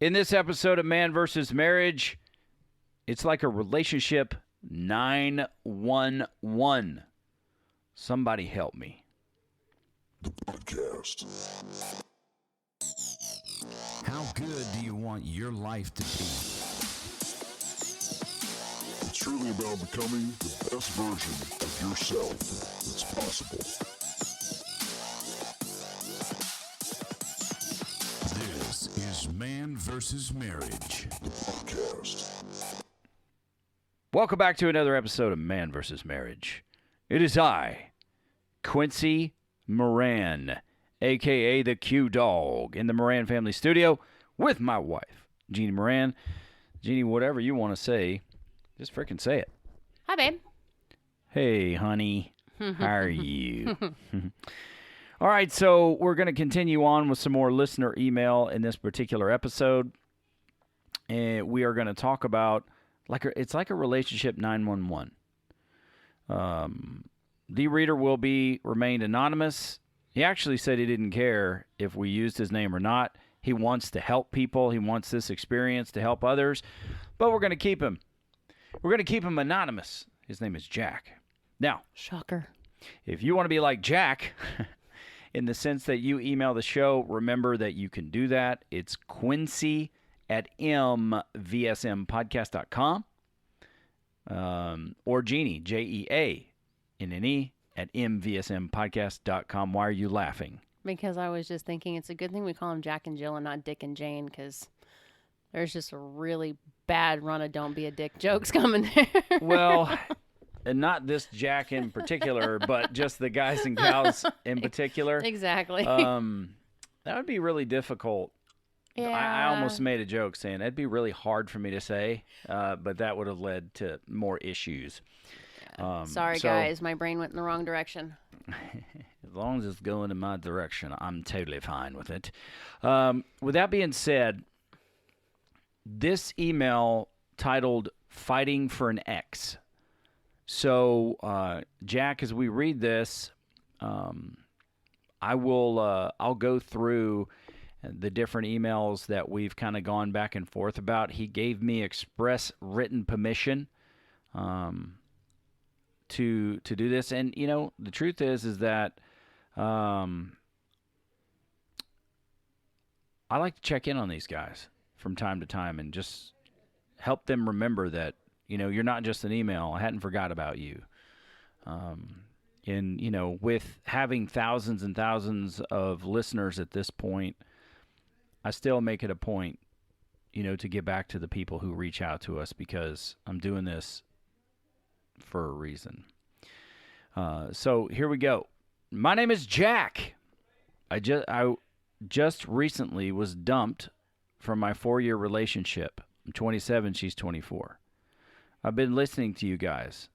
In this episode of Man vs. Marriage, it's like a relationship 911. Somebody help me. The podcast. How good do you want your life to be? It's really about becoming the best version of yourself that's possible. This is Man vs. Marriage. The podcast. Welcome back to another episode of Man vs. Marriage. It is I, Quincy Moran, a.k.a. the Q-Dog, in the Moran family studio with my wife, Jeannie Moran. Jeannie, whatever you want to say, just freaking say it. Hi, babe. Hey, honey. How are you? All right, so we're going to continue on with some more listener email in this particular episode. And we are going to talk about, it's like a relationship 911. The reader will be remained anonymous. He actually said he didn't care if we used his name or not. He wants to help people. He wants this experience to help others. But we're going to keep him. We're going to keep him anonymous. His name is Jack. Now, Shocker. if you want to be like Jack, in the sense that you email the show, remember that you can do that. It's Quincy at mvsmpodcast.com. Or Jeannie, Jeanne, at mvsmpodcast.com. Why are you laughing? Because I was just thinking it's a good thing we call them Jack and Jill and not Dick and Jane, because there's just a really bad run of don't be a dick jokes coming there. Well, and not this Jack in particular, but just the guys and gals in particular. Exactly. That would be really difficult. Yeah. I almost made a joke saying that'd be really hard for me to say, but that would have led to more issues. Sorry, guys. My brain went in the wrong direction. As long as it's going in my direction, I'm totally fine with it. With that being said, this email titled Fighting for an Ex. So, Jack, as we read this, I'll go through the different emails that we've kind of gone back and forth about. He gave me express written permission to do this. And, you know, the truth is that I like to check in on these guys from time to time and just help them remember that, you know, you're not just an email. I hadn't forgot about you. And, you know, with having thousands and thousands of listeners at this point, I still make it a point, you know, to get back to the people who reach out to us because I'm doing this for a reason. So here we go. My name is Jack. I just recently was dumped from my 4-year relationship. I'm 27, she's 24. I've been listening to you guys.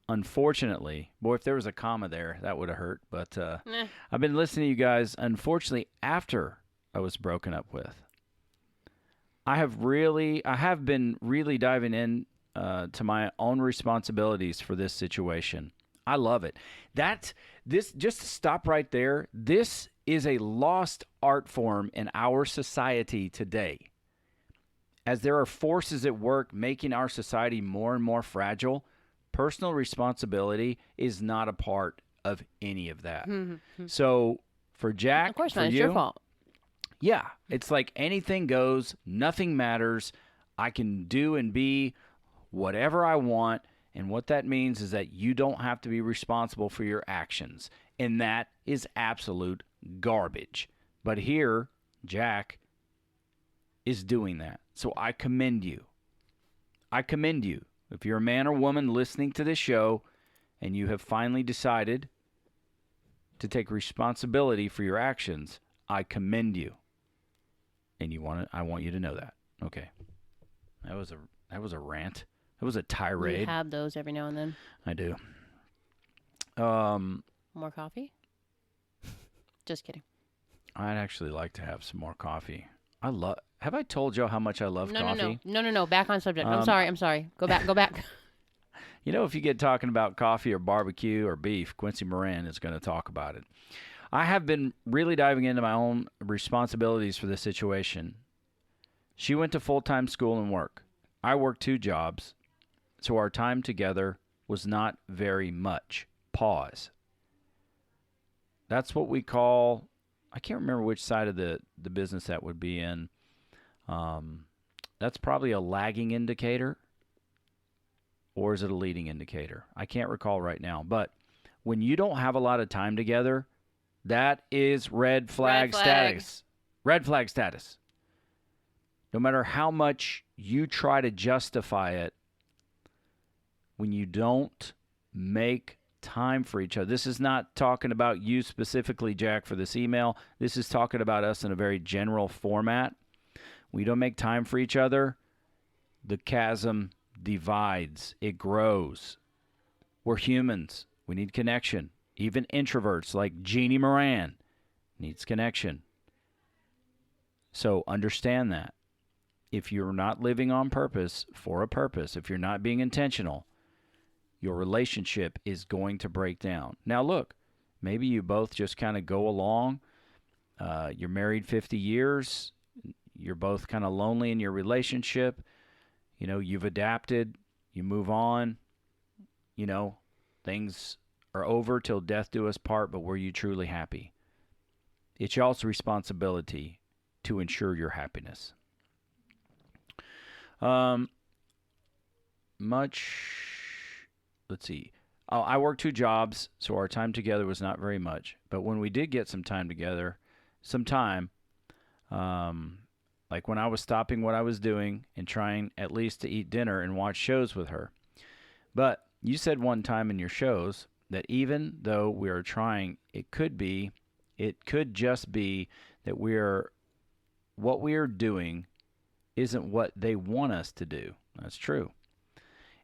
Unfortunately, boy, if there was a comma there, that would have hurt. But I've been listening to you guys, unfortunately, after I was broken up with. I have been really diving in to my own responsibilities for this situation. I love it. Just to stop right there, this is a lost art form in our society today. As there are forces at work making our society more and more fragile, personal responsibility is not a part of any of that. Mm-hmm. So for Jack, of course for not. It's your fault. Yeah, it's like anything goes, nothing matters. I can do and be whatever I want, and what that means is that you don't have to be responsible for your actions, and that is absolute garbage. But here, Jack is doing that, so I commend you. I commend you. If you're a man or woman listening to this show, and you have finally decided to take responsibility for your actions, I commend you. And I want you to know that. Okay. That was a rant. That was a tirade. You have those every now and then. I do. More coffee? Just kidding. I'd actually like to have some more coffee. Have I told y'all how much I love coffee? No. Back on subject. I'm sorry. Go back. You know, if you get talking about coffee or barbecue or beef, Quincy Moran is going to talk about it. I have been really diving into my own responsibilities for this situation. She went to full-time school and work. I worked 2 jobs, so our time together was not very much. Pause. That's what we call, I can't remember which side of the business that would be in. That's probably a lagging indicator, or is it a leading indicator? I can't recall right now. But when you don't have a lot of time together, that is red flag status. Red flag status. No matter how much you try to justify it, when you don't make time for each other. This is not talking about you specifically, Jack, for this email. This is talking about us in a very general format. We don't make time for each other. The chasm divides. It grows. We're humans. We need connection. Even introverts like Jeannie Moran needs connection. So understand that. If you're not living on purpose, for a purpose, if you're not being intentional, your relationship is going to break down. Now, look, maybe you both just kind of go along. You're married 50 years. You're both kind of lonely in your relationship. You know, you've adapted. You move on. You know, things are over till death do us part, but were you truly happy? It's y'all's responsibility to ensure your happiness. Let's see. I worked 2 jobs, so our time together was not very much. But when we did get some time together, like when I was stopping what I was doing and trying at least to eat dinner and watch shows with her. But you said one time in your shows that even though we are trying, it could just be that what we are doing isn't what they want us to do. That's true.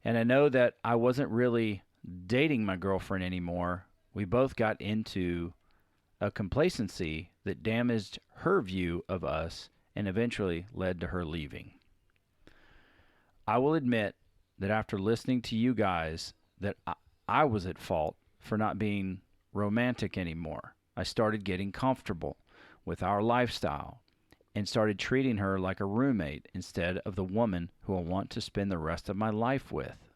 And I know that I wasn't really dating my girlfriend anymore. We both got into a complacency that damaged her view of us and eventually led to her leaving. I will admit that after listening to you guys, that I was at fault for not being romantic anymore. I started getting comfortable with our lifestyle and started treating her like a roommate instead of the woman who I want to spend the rest of my life with.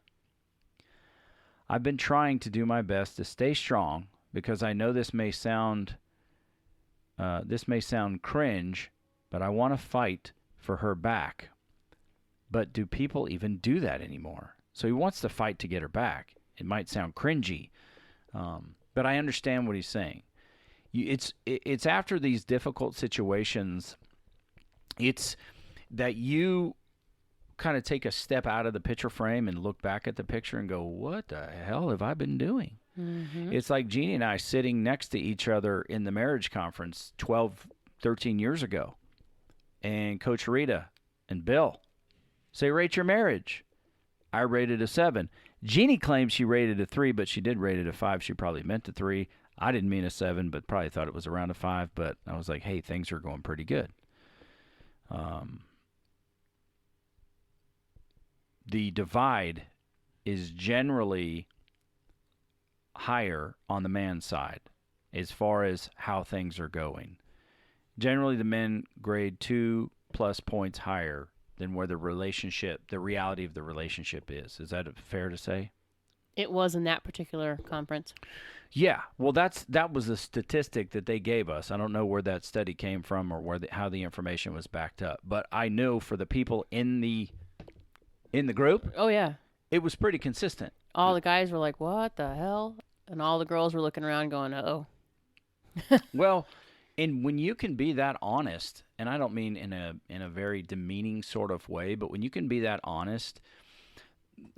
I've been trying to do my best to stay strong because I know this may sound cringe, but I want to fight for her back. But do people even do that anymore? So he wants to fight to get her back. It might sound cringy, but I understand what he's saying. It's after these difficult situations, it's that you kind of take a step out of the picture frame and look back at the picture and go, what the hell have I been doing? Mm-hmm. It's like Jeannie and I sitting next to each other in the marriage conference 12, 13 years ago. And Coach Rita and Bill say, rate your marriage. I rated a 7. Jeannie claims she rated a 3, but she did rate it a 5. She probably meant a 3. I didn't mean a 7, but probably thought it was around a 5. But I was like, hey, things are going pretty good. The divide is generally higher on the man's side as far as how things are going. Generally, the men grade 2+ points higher than where the reality of the relationship is. Is that fair to say? It was in that particular conference. Yeah. Well, that was a statistic that they gave us. I don't know where that study came from or how the information was backed up. But I know for the people in the group, oh yeah, it was pretty consistent. All the guys were like, "What the hell?" And all the girls were looking around going, "Uh-oh." Well, and when you can be that honest, and I don't mean in a very demeaning sort of way, but when you can be that honest,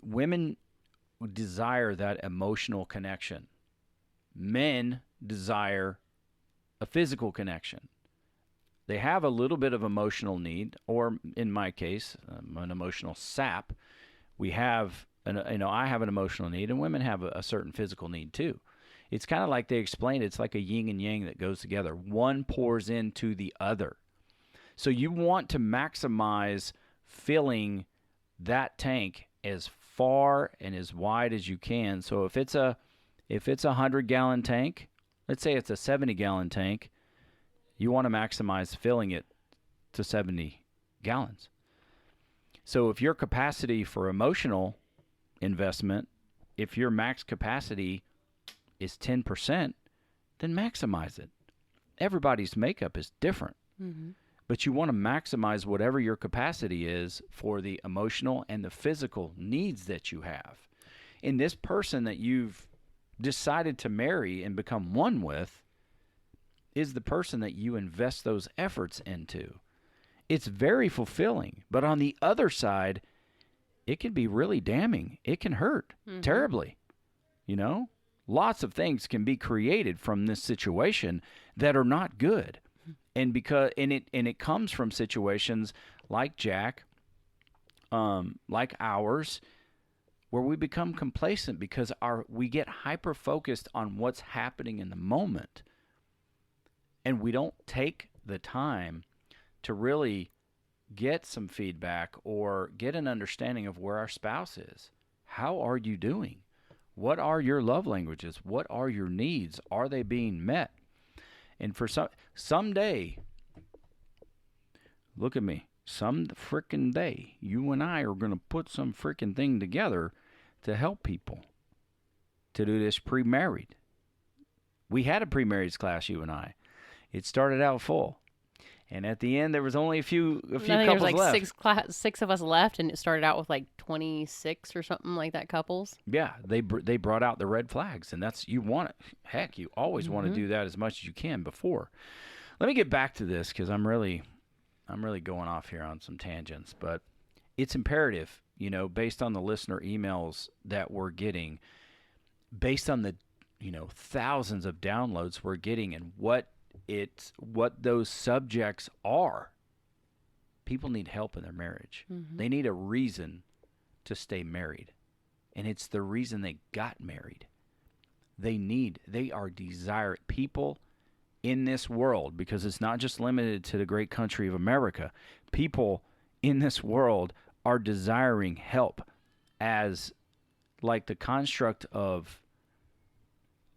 women desire that emotional connection. Men desire a physical connection. They have a little bit of emotional need, or in my case, an emotional sap. I have an emotional need, and women have a certain physical need too. It's kind of like they explained, it's like a yin and yang that goes together. One pours into the other. So you want to maximize filling that tank as far and as wide as you can. So if it's a 100-gallon tank, let's say it's a 70-gallon tank, you want to maximize filling it to 70 gallons. So if your capacity for emotional investment, if your max capacity is 10%, then maximize it. Everybody's makeup is different. Mm-hmm. But you want to maximize whatever your capacity is for the emotional and the physical needs that you have. And this person that you've decided to marry and become one with is the person that you invest those efforts into. It's very fulfilling. But on the other side, it can be really damning. It can hurt terribly. You know, lots of things can be created from this situation that are not good. And it comes from situations like Jack, like ours, where we become complacent because we get hyper focused on what's happening in the moment, and we don't take the time to really get some feedback or get an understanding of where our spouse is. How are you doing? What are your love languages? What are your needs? Are they being met? And for someday, look at me, some frickin' day, you and I are going to put some frickin' thing together to help people to do this pre-married. We had a pre-marriage class, you and I. It started out full. And at the end, there was only a few couples there was like left. six of us left, and it started out with like 26 or something like that couples. Yeah, they brought out the red flags, and that's, you want it. Heck, you always want to do that as much as you can before. Let me get back to this because I'm really going off here on some tangents, but it's imperative, you know, based on the listener emails that we're getting, based on the, you know, thousands of downloads we're getting, and what those subjects are. People need help in their marriage. They need a reason to stay married. And it's the reason they got married. They are desired people in this world, because it's not just limited to the great country of America. People in this world are desiring help, as like the construct of,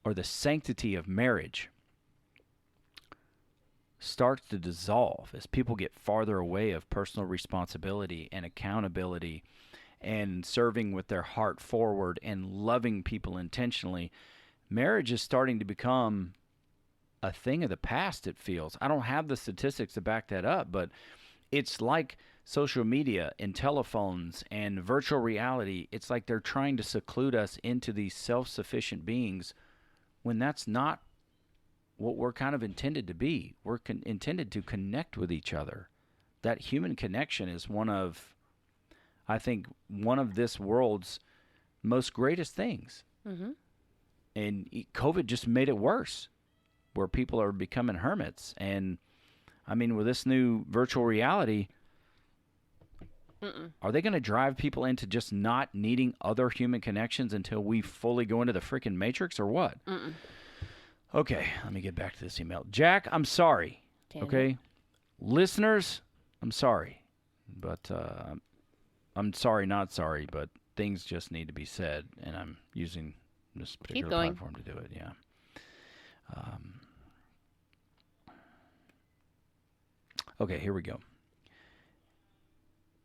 or the sanctity of marriage starts to dissolve as people get farther away of personal responsibility and accountability and serving with their heart forward and loving people intentionally. Marriage is starting to become a thing of the past, it feels. I don't have the statistics to back that up, but it's like social media and telephones and virtual reality. It's like they're trying to seclude us into these self-sufficient beings when that's not what we're kind of intended to be. We're intended to connect with each other. That human connection is I think, one of this world's most greatest things. And COVID just made it worse, where people are becoming hermits. And I mean, with this new virtual reality, are they going to drive people into just not needing other human connections until we fully go into the freaking matrix, or what? Okay, let me get back to this email. Jack, I'm sorry. Okay? Listeners, I'm sorry. But I'm sorry, not sorry, but things just need to be said, and I'm using this particular platform to do it, yeah. Okay, here we go.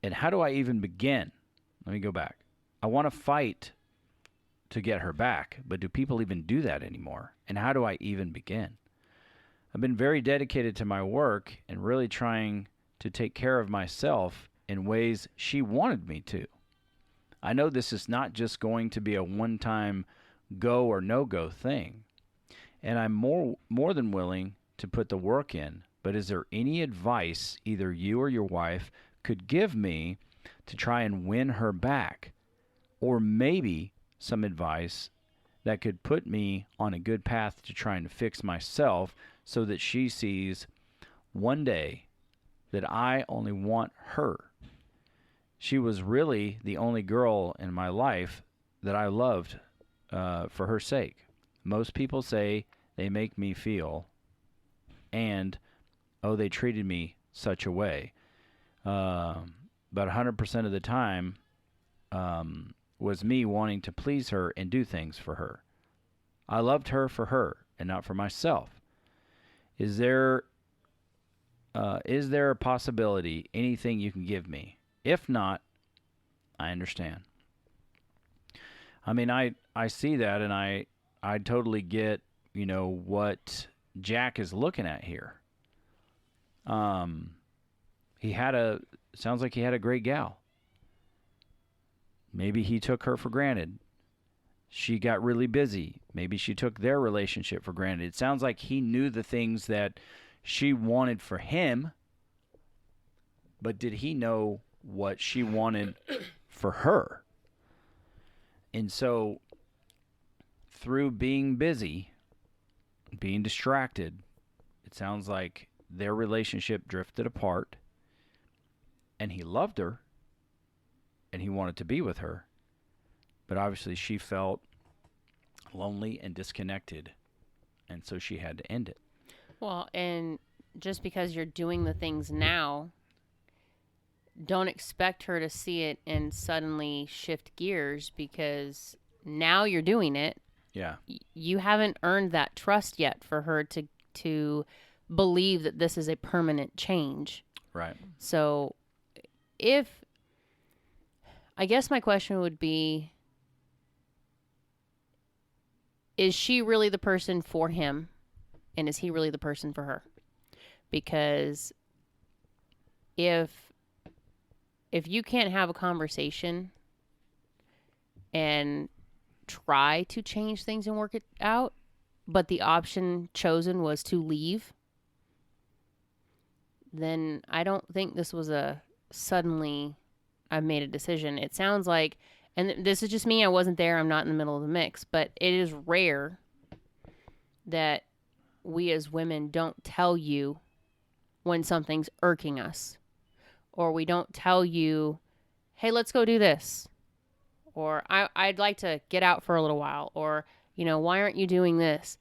And how do I even begin? Let me go back. I want to fight to get her back, but do people even do that anymore? And how do I even begin? I've been very dedicated to my work and really trying to take care of myself in ways she wanted me to. I know this is not just going to be a one-time go or no-go thing, and I'm more than willing to put the work in, but is there any advice either you or your wife could give me to try and win her back? Or maybe some advice that could put me on a good path to try and fix myself, so that she sees one day that I only want her. She was really the only girl in my life that I loved for her sake. Most people say they make me feel, and, oh, they treated me such a way. But 100% of the time was me wanting to please her and do things for her. I loved her for her and not for myself. Is there a possibility, anything you can give me? If not, I understand. I mean, I see that, and I totally get, what Jack is looking at here. He had sounds like he had a great gal. Maybe he took her for granted. She got really busy. Maybe she took their relationship for granted. It sounds like he knew the things that she wanted for him, but did he know what she wanted for her? And so, through being busy, being distracted, it sounds like their relationship drifted apart, and he loved her, and he wanted to be with her. But obviously she felt lonely and disconnected, and so she had to end it. Well, and just because you're doing the things now, don't expect her to see it and suddenly shift gears, because now you're doing it. Yeah. You haven't earned that trust yet for her to believe that this is a permanent change. Right. So I guess my question would be, is she really the person for him, and is he really the person for her? Because if you can't have a conversation and try to change things and work it out, but the option chosen was to leave, then I don't think this was a suddenly I've made a decision. It sounds like, and this is just me, I wasn't there, I'm not in the middle of the mix, but it is rare that we as women don't tell you when something's irking us, or we don't tell you, hey, let's go do this, or I'd like to get out for a little while, or, why aren't you doing this?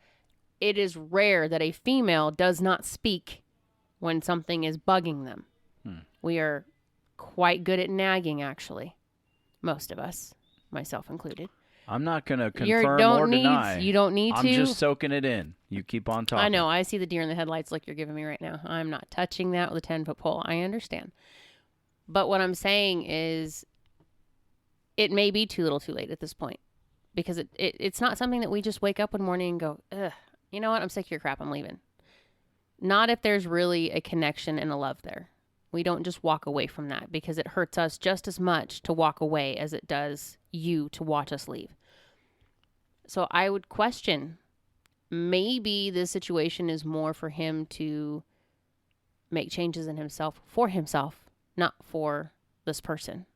It is rare that a female does not speak when something is bugging them. We are quite good at nagging, actually. Most of us, myself included. I'm not going to You confirm don't or need, deny. You don't need I'm to. just soaking it in. You keep on talking. I know. I see the deer in the headlights like you're giving me right now. I'm not touching that with a 10-foot pole. I understand. But what I'm saying is it may be too little too late at this point, because it's not something that we just wake up one morning and go, ugh, you know what? I'm sick of your crap. I'm leaving. Not if there's really a connection and a love there. We don't just walk away from that, because it hurts us just as much to walk away as it does you to watch us leave. So I would question, maybe this situation is more for him to make changes in himself, for himself, not for this person.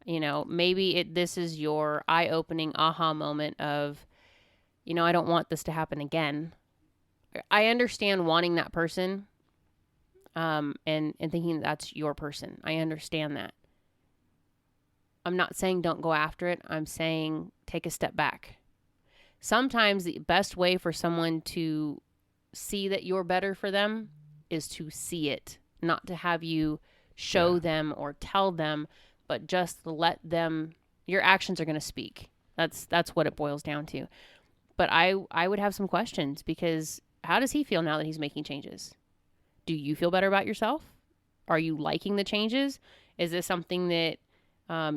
Maybe this is your eye-opening aha moment of, I don't want this to happen again. I understand wanting that person, and thinking that's your person. I understand that. I'm not saying don't go after it. I'm saying take a step back. Sometimes the best way for someone to see that you're better for them is to see it, not to have you show them or tell them, but just let them. Your actions are going to speak. That's what it boils down to. But I would have some questions, because how does he feel now that he's making changes? Do you feel better about yourself? Are you liking the changes? Is this something that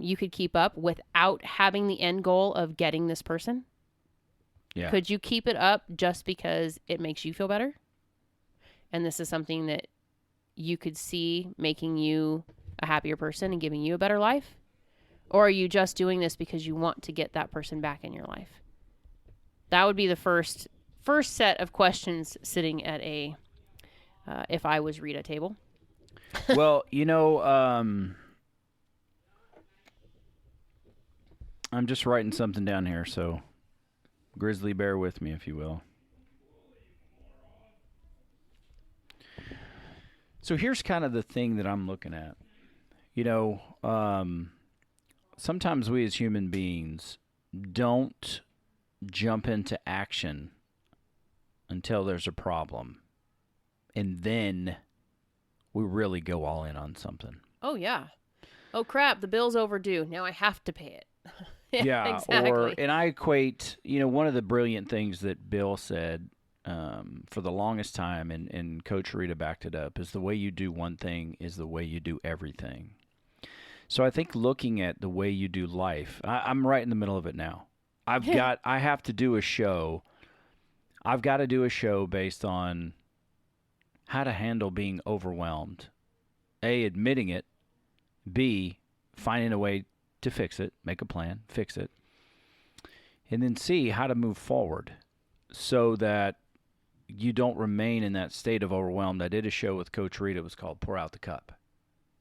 you could keep up without having the end goal of getting this person? Yeah. Could you keep it up just because it makes you feel better? And this is something that you could see making you a happier person and giving you a better life? Or are you just doing this because you want to get that person back in your life? That would be the first set of questions sitting at a if I was Rita table. Well, I'm just writing something down here, so Grizzly, bear with me, if you will. So here's kind of the thing that I'm looking at. Sometimes we as human beings don't jump into action until there's a problem. And then we really go all in on something. Oh, yeah. Oh, crap, the bill's overdue. Now I have to pay it. Yeah, exactly. And I equate, one of the brilliant things that Bill said for the longest time, and Coach Rita backed it up, is the way you do one thing is the way you do everything. So I think looking at the way you do life, I'm right in the middle of it now. I have to do a show. I've got to do a show based on how to handle being overwhelmed. A, admitting it. B, finding a way to fix it, make a plan, fix it. And then C, how to move forward so that you don't remain in that state of overwhelmed. I did a show with Coach Reed. It was called Pour Out the Cup.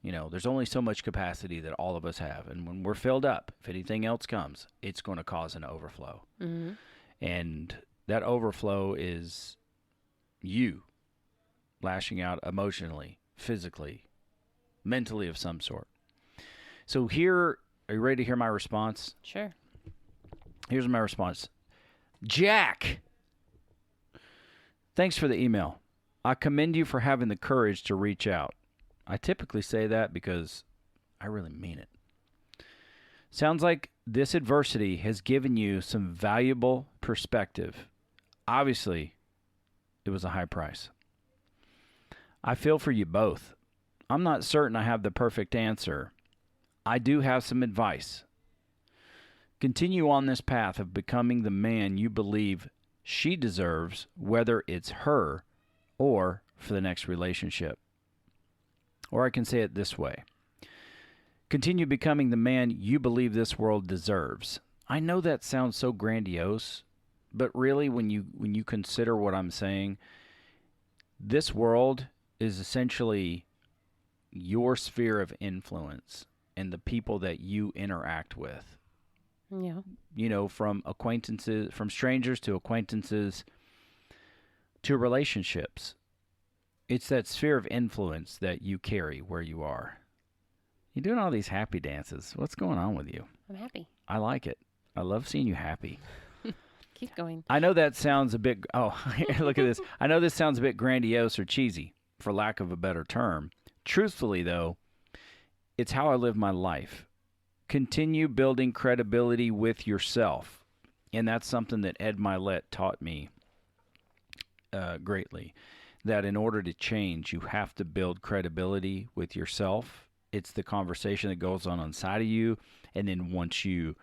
You know, there's only so much capacity that all of us have. And when we're filled up, if anything else comes, it's going to cause an overflow. Mm-hmm. And that overflow is you lashing out emotionally, physically, mentally of some sort. So here, are you ready to hear my response? Sure. Here's my response. Jack, thanks for the email. I commend you for having the courage to reach out. I typically say that because I really mean it. Sounds like this adversity has given you some valuable perspective. Obviously, it was a high price. I feel for you both. I'm not certain I have the perfect answer. I do have some advice. Continue on this path of becoming the man you believe she deserves, whether it's her or for the next relationship. Or I can say it this way. Continue becoming the man you believe this world deserves. I know that sounds so grandiose, but really when you consider what I'm saying, this world is essentially your sphere of influence and the people that you interact with. Yeah. You know, from acquaintances, from strangers to acquaintances to relationships. It's that sphere of influence that you carry where you are. You're doing all these happy dances. What's going on with you? I'm happy. I like it. I love seeing you happy. Keep going. I know that sounds a bit, look at this. I know this sounds a bit grandiose or cheesy, for lack of a better term. Truthfully, though, it's how I live my life. Continue building credibility with yourself. And that's something that Ed Milet taught me greatly. That in order to change, you have to build credibility with yourself. It's the conversation that goes on inside of you. And then once you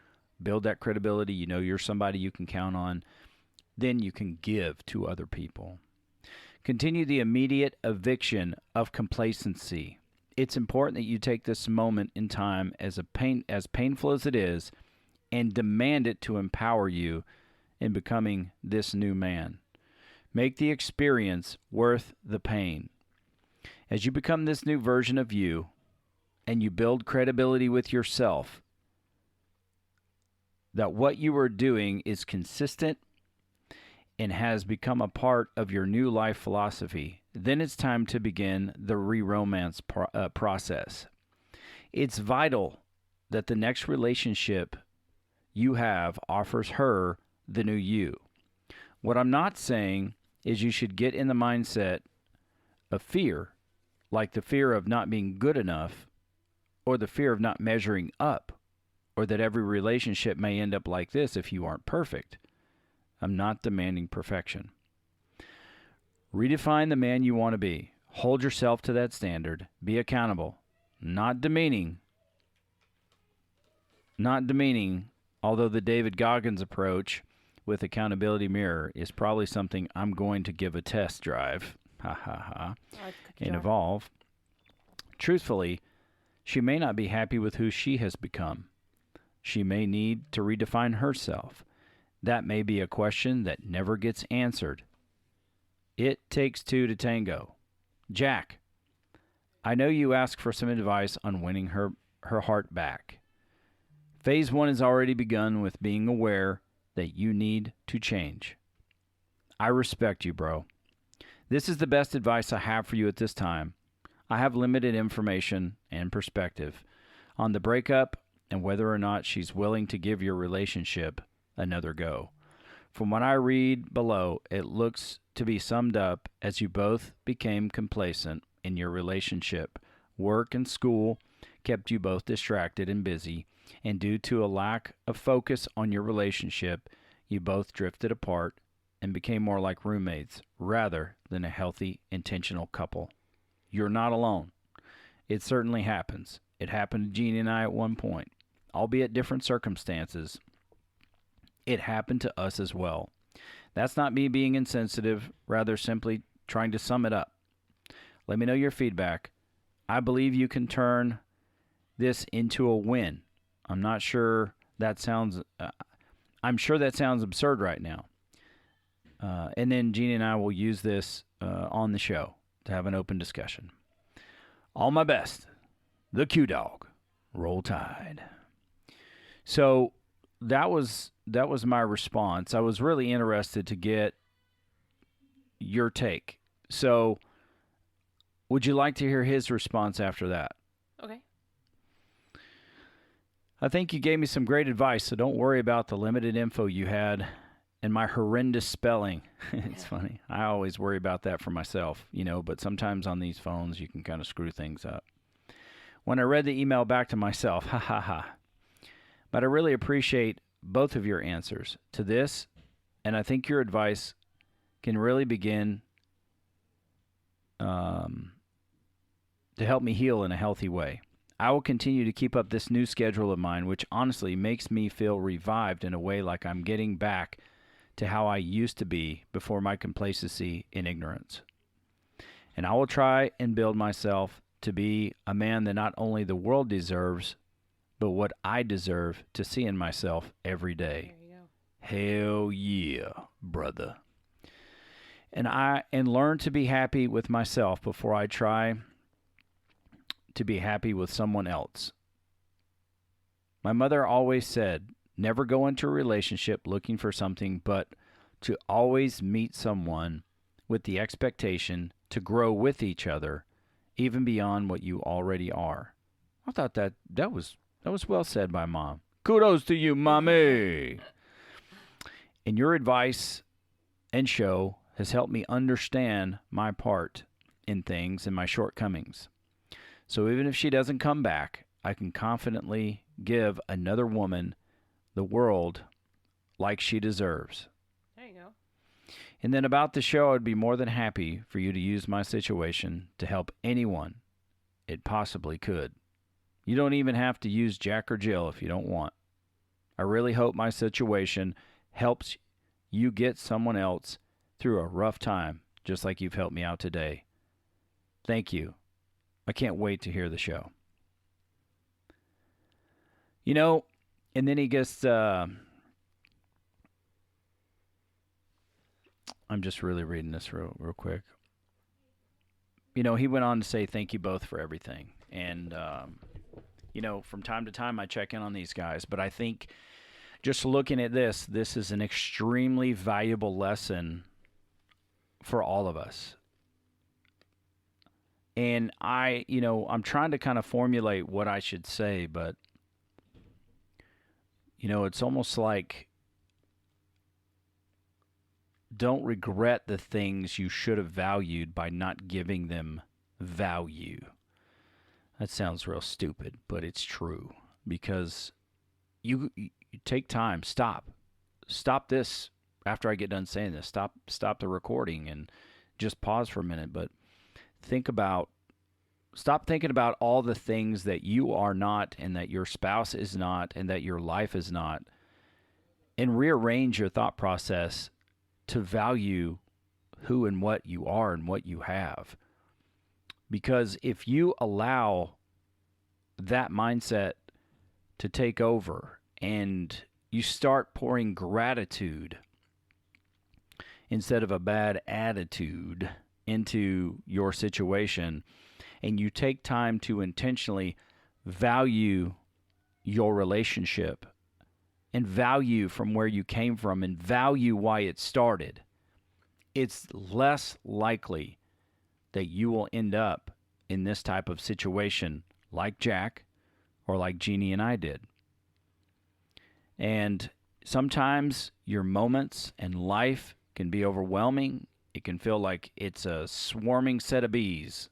build that credibility, you know you're somebody you can count on, then you can give to other people. Continue the immediate eviction of complacency. It's important that you take this moment in time as painful as it is and demand it to empower you in becoming this new man. Make the experience worth the pain. As you become this new version of you and you build credibility with yourself, that what you are doing is consistent and has become a part of your new life philosophy, then it's time to begin the re-romance process. It's vital that the next relationship you have offers her the new you. What I'm not saying is you should get in the mindset of fear, like the fear of not being good enough or the fear of not measuring up, or that every relationship may end up like this if you aren't perfect. I'm not demanding perfection. Redefine the man you want to be. Hold yourself to that standard. Be accountable. Not demeaning, although the David Goggins approach with accountability mirror is probably something I'm going to give a test drive. And evolve. Truthfully, she may not be happy with who she has become. She may need to redefine herself. That may be a question that never gets answered. It takes two to tango. Jack, I know you asked for some advice on winning her heart back. Phase 1 has already begun with being aware that you need to change. I respect you, bro. This is the best advice I have for you at this time. I have limited information and perspective on the breakup and whether or not she's willing to give your relationship another go. From what I read below, it looks to be summed up as you both became complacent in your relationship. Work and school kept you both distracted and busy, and due to a lack of focus on your relationship, you both drifted apart and became more like roommates rather than a healthy, intentional couple. You're not alone. It certainly happens. It happened to Jeannie and I at one point, albeit different circumstances. It happened to us as well. That's not me being insensitive, rather simply trying to sum it up. Let me know your feedback. I believe you can turn this into a win. I'm not sure that sounds, I'm sure that sounds absurd right now. And then Jeannie and I will use this on the show to have an open discussion. All my best. The Q-Dog. Roll Tide. So that was my response. I was really interested to get your take. So would you like to hear his response after that? Okay. I think you gave me some great advice, so don't worry about the limited info you had and my horrendous spelling. It's funny. I always worry about that for myself, but sometimes on these phones you can kind of screw things up. When I read the email back to myself, ha ha ha. But I really appreciate both of your answers to this, and I think your advice can really begin to help me heal in a healthy way. I will continue to keep up this new schedule of mine, which honestly makes me feel revived in a way like I'm getting back to how I used to be before my complacency and ignorance. And I will try and build myself to be a man that not only the world deserves, but what I deserve to see in myself every day. There you go. Hell yeah, brother. And learn to be happy with myself before I try to be happy with someone else. My mother always said, never go into a relationship looking for something, but to always meet someone with the expectation to grow with each other, even beyond what you already are. I thought that was well said by Mom. Kudos to you, Mommy. And your advice and show has helped me understand my part in things and my shortcomings. So even if she doesn't come back, I can confidently give another woman the world like she deserves. There you go. And then about the show, I'd be more than happy for you to use my situation to help anyone it possibly could. You don't even have to use Jack or Jill if you don't want. I really hope my situation helps you get someone else through a rough time, just like you've helped me out today. Thank you. I can't wait to hear the show. And then he gets, I'm just really reading this real quick. He went on to say, thank you both for everything. And, from time to time I check in on these guys, but I think just looking at this is an extremely valuable lesson for all of us. And I'm trying to kind of formulate what I should say, but, it's almost like don't regret the things you should have valued by not giving them value. That sounds real stupid, but it's true. Because you take time, stop this after I get done saying this. Stop the recording and just pause for a minute, but stop thinking about all the things that you are not and that your spouse is not and that your life is not, and rearrange your thought process to value who and what you are and what you have. Because if you allow that mindset to take over and you start pouring gratitude instead of a bad attitude into your situation, and you take time to intentionally value your relationship and value from where you came from and value why it started, it's less likely that you will end up in this type of situation like Jack or like Jeannie and I did. And sometimes your moments in life can be overwhelming. It can feel like it's a swarming set of bees.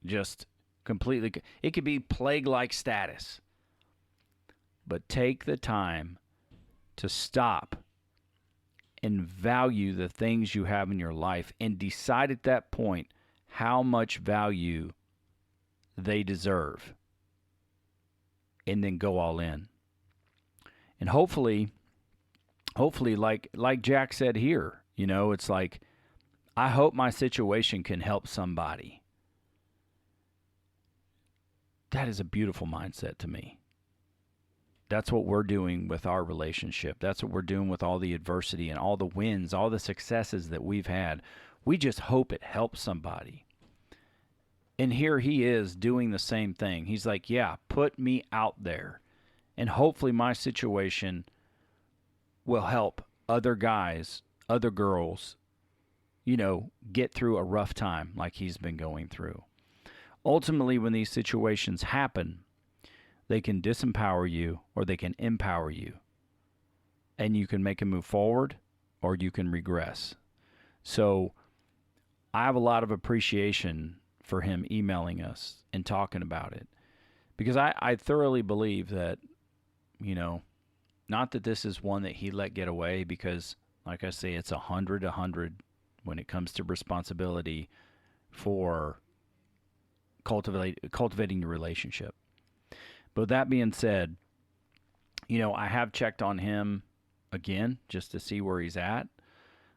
Just completely, it could be plague-like status. But take the time to stop and value the things you have in your life and decide at that point how much value they deserve. and then go all in. And hopefully like Jack said here, it's like, I hope my situation can help somebody. That is a beautiful mindset to me. That's what we're doing with our relationship. That's what we're doing with all the adversity and all the wins, all the successes that we've had. We just hope it helps somebody. And here he is doing the same thing. He's like, yeah, put me out there. And hopefully my situation will help other guys, other girls, get through a rough time like he's been going through. Ultimately, when these situations happen, they can disempower you or they can empower you. And you can make a move forward or you can regress. So I have a lot of appreciation for him emailing us and talking about it. Because I thoroughly believe that, not that this is one that he let get away, because, like I say, it's 100 when it comes to responsibility for cultivating the relationship. But that being said, I have checked on him again just to see where he's at.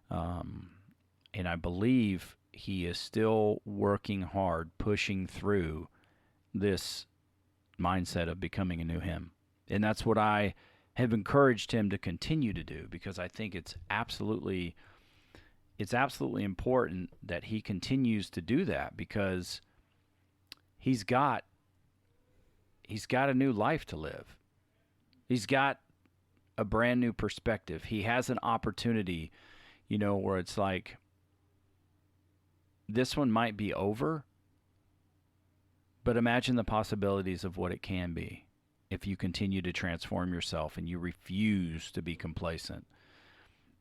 And I believe he is still working hard, pushing through this mindset of becoming a new him. And that's what I have encouraged him to continue to do, because I think it's absolutely important that he continues to do that, because he's got a new life to live. He's got a brand new perspective. He has an opportunity, where it's like, this one might be over, but imagine the possibilities of what it can be if you continue to transform yourself and you refuse to be complacent.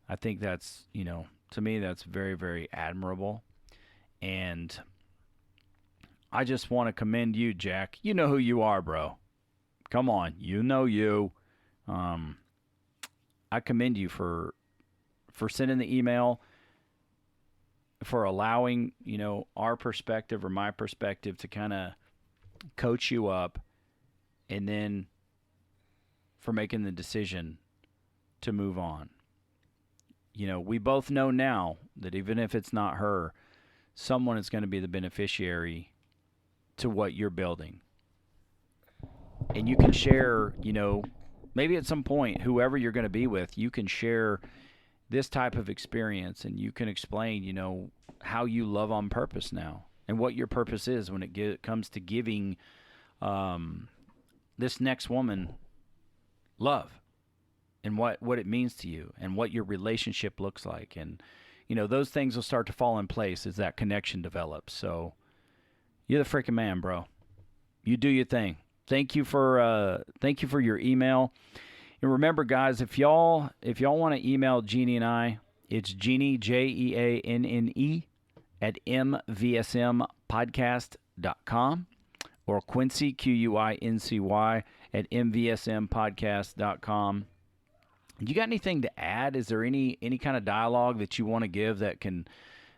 I think that's, to me, that's very, very admirable. And I just want to commend you, Jack. You know who you are, bro. Come on. You know you. I commend you for sending the email, for allowing, our perspective or my perspective to kind of coach you up, and then for making the decision to move on. We both know now that even if it's not her, someone is going to be the beneficiary to what you're building. And you can share, maybe at some point, whoever you're going to be with, you can share this type of experience, and you can explain, how you love on purpose now and what your purpose is when it comes to giving this next woman love, and what it means to you and what your relationship looks like. And, those things will start to fall in place as that connection develops. So you're the freaking man, bro. You do your thing. Thank you for your email. And remember, guys, if y'all want to email Jeannie and I, it's Jeannie, Jeanne, at mvsmpodcast.com, or Quincy, Quincy, at mvsmpodcast.com. You got anything to add? Is there any kind of dialogue that you want to give that can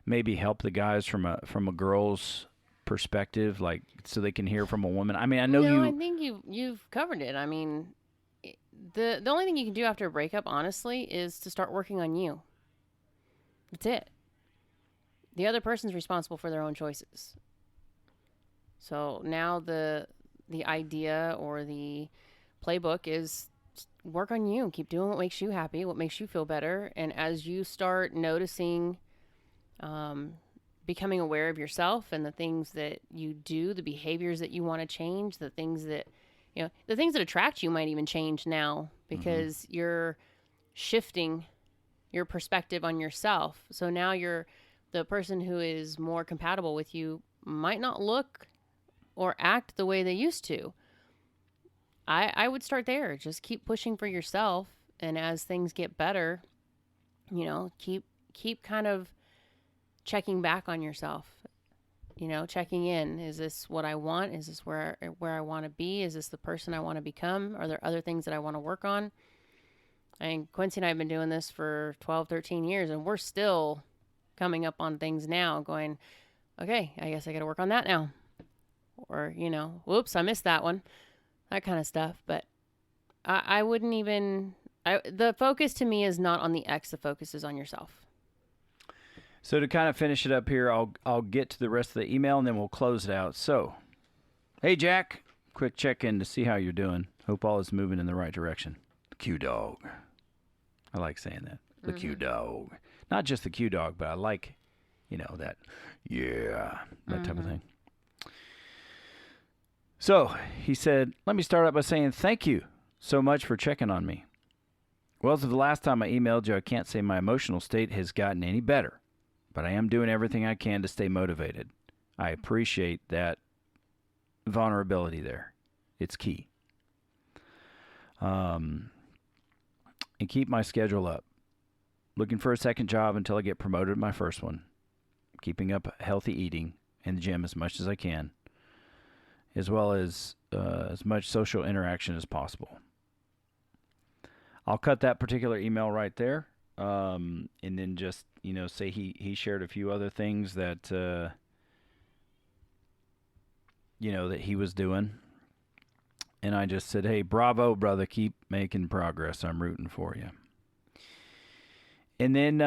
maybe help the guys from a girl's perspective, like, so they can hear from a woman? I mean, I know I think you've covered it. I mean, the only thing you can do after a breakup, honestly, is to start working on you. That's it. The other person's responsible for their own choices. So now the idea or the playbook is work on you. Keep doing what makes you happy, what makes you feel better. And as you start noticing, becoming aware of yourself and the things that you do, the behaviors that you want to change, the things that attract you might even change now, because you're shifting your perspective on yourself. So now the person who is more compatible with you might not look or act the way they used to. I would start there. Just keep pushing for yourself. And as things get better, keep kind of checking back on yourself, checking in. Is this what I want? Is this where I want to be? Is this the person I want to become? Are there other things that I want to work on? I mean, Quincy and I have been doing this for 12, 13 years, and we're still coming up on things now going, okay, I guess I got to work on that now. Or, whoops, I missed that one. that kind of stuff. But I wouldn't even. The focus to me is not on the ex. The focus is on yourself. So to kind of finish it up here, I'll get to the rest of the email and then we'll close it out. So, hey Jack, quick check-in to see how you're doing. Hope all is moving in the right direction. The Q dog. I like saying that. The Q dog. Not just the Q dog, but I like, that, that type of thing. So he said, let me start out by saying thank you so much for checking on me. Well, as of the last time I emailed you, I can't say my emotional state has gotten any better. But I am doing everything I can to stay motivated. I appreciate that vulnerability there. It's key. And keep my schedule up. Looking for a second job until I get promoted at my first one. Keeping up healthy eating in the gym as much as I can. As well as much social interaction as possible. I'll cut that particular email right there. And then just, say he shared a few other things that, that he was doing. And I just said, hey, bravo, brother. Keep making progress. I'm rooting for you. And then,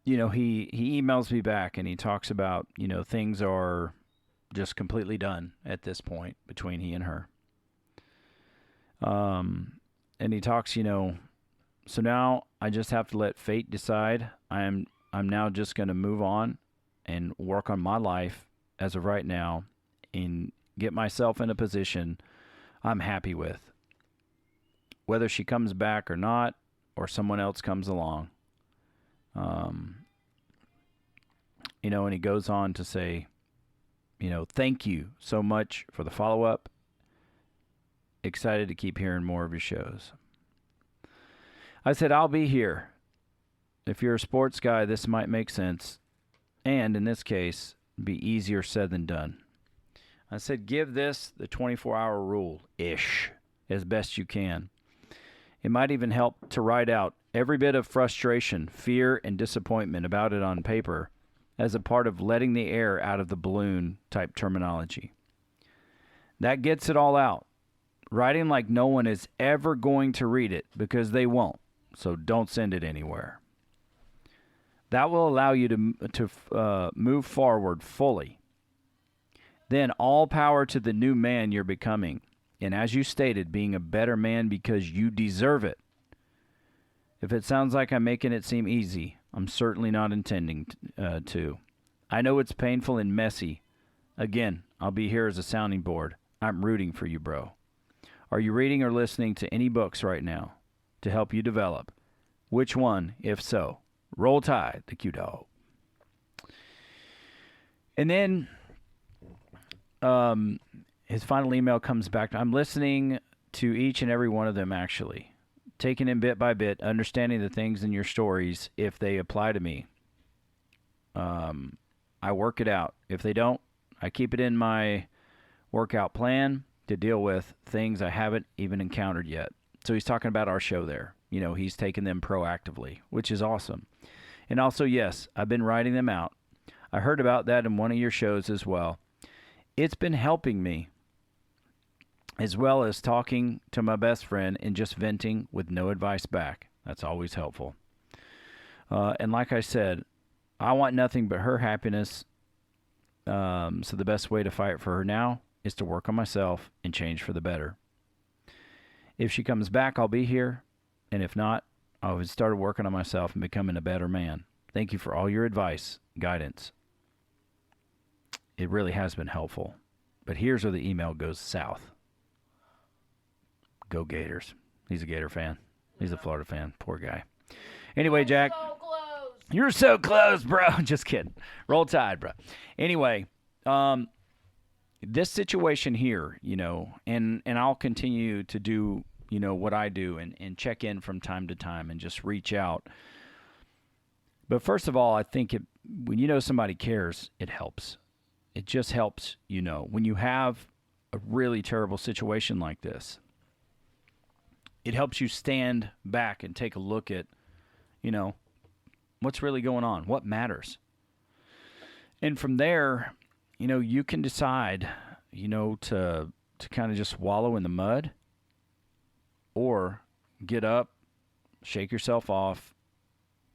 he emails me back and he talks about, things are just completely done at this point between he and her. And he talks, so now I just have to let fate decide. I'm now just going to move on and work on my life as of right now and get myself in a position I'm happy with. Whether she comes back or not, or someone else comes along. And he goes on to say, thank you so much for the follow-up. Excited to keep hearing more of your shows. I said, I'll be here. If you're a sports guy, this might make sense. And in this case, be easier said than done. I said, give this the 24-hour rule-ish as best you can. It might even help to write out every bit of frustration, fear, and disappointment about it on paper as a part of letting the air out of the balloon type terminology. That gets it all out. Writing like no one is ever going to read it because they won't. So don't send it anywhere. That will allow you to move forward fully. Then all power to the new man you're becoming. And as you stated, being a better man because you deserve it. If it sounds like I'm making it seem easy, I'm certainly not intending to. I know it's painful and messy. Again, I'll be here as a sounding board. I'm rooting for you, bro. Are you reading or listening to any books right now to help you develop? Which one, if so? Roll Tide, the Q dog. And then his final email comes back. I'm listening to each and every one of them, actually. Taking in bit by bit, understanding the things in your stories if they apply to me. I work it out. If they don't, I keep it in my workout plan to deal with things I haven't even encountered yet. So he's talking about our show there. He's taking them proactively, which is awesome. And also, yes, I've been writing them out. I heard about that in one of your shows as well. It's been helping me, as well as talking to my best friend and just venting with no advice back. That's always helpful. And like I said, I want nothing but her happiness. So the best way to fight for her now is to work on myself and change for the better. If she comes back, I'll be here. And if not, I've started working on myself and becoming a better man. Thank you for all your advice, guidance. It really has been helpful. But here's where the email goes south. Go Gators. He's a Gator fan. He's a Florida fan. Poor guy. Anyway, Jack. So close. You're so close, bro. Just kidding. Roll Tide, bro. Anyway, this situation here, and I'll continue to do, what I do and check in from time to time and just reach out. But first of all, I think when somebody cares, it helps. It just helps, when you have a really terrible situation like this. It helps you stand back and take a look at, what's really going on, what matters. And from there, you can decide, to kind of just wallow in the mud, or get up, shake yourself off,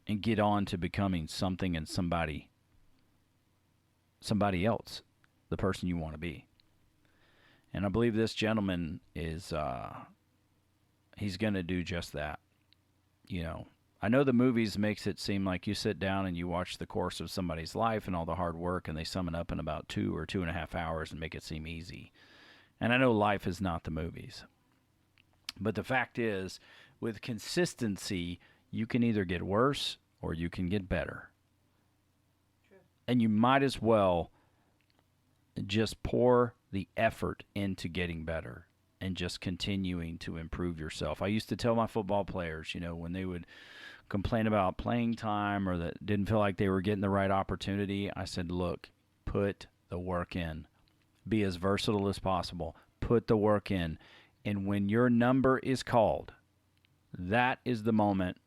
and get on to becoming something and somebody else, the person you want to be. And I believe this gentleman is, he's going to do just that. I know the movies makes it seem like you sit down and you watch the course of somebody's life and all the hard work, and they sum it up in about 2 or 2.5 hours and make it seem easy. And I know life is not the movies. But the fact is, with consistency, you can either get worse or you can get better. True. And you might as well just pour the effort into getting better and just continuing to improve yourself. I used to tell my football players, when they would complain about playing time or that didn't feel like they were getting the right opportunity, I said, look, put the work in. Be as versatile as possible. Put the work in. And when your number is called, that is the moment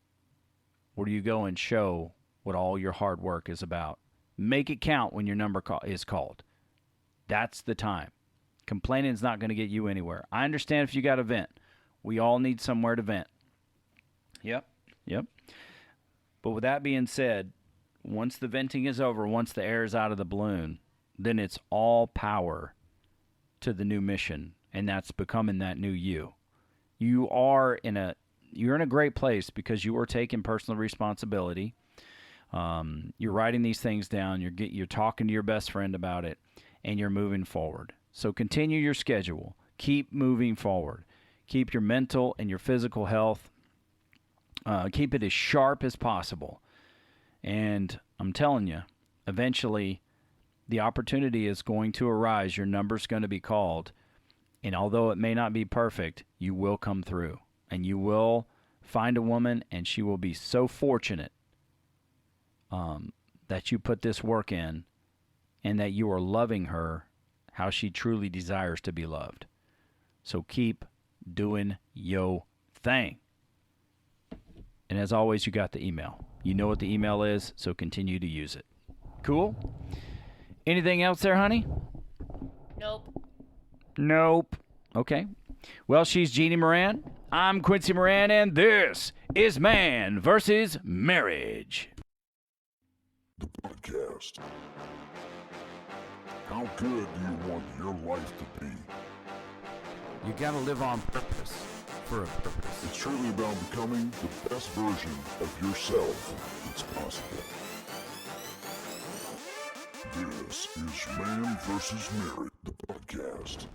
where you go and show what all your hard work is about. Make it count when your number is called. That's the time. Complaining is not going to get you anywhere. I understand if you got to vent. We all need somewhere to vent. Yep. But with that being said, once the venting is over, once the air is out of the balloon, then it's all power to the new mission, and that's becoming that new you. You're in a great place because you are taking personal responsibility. You're writing these things down. You're talking to your best friend about it, and you're moving forward. So continue your schedule. Keep moving forward. Keep your mental and your physical health. Keep it as sharp as possible. And I'm telling you, eventually the opportunity is going to arise. Your number's going to be called. And although it may not be perfect, you will come through. And you will find a woman, and she will be so fortunate that you put this work in and that you are loving her how she truly desires to be loved. So keep doing yo thing. And as always, you got the email. You know what the email is, so continue to use it. Cool? Anything else there, honey? Nope. Okay. Well, she's Jeannie Moran. I'm Quincy Moran, and this is Man vs. Marriage. The podcast. How good do you want your life to be? You gotta live on purpose, for a purpose. It's truly about becoming the best version of yourself that's possible. This is Man vs. Marriage, the podcast.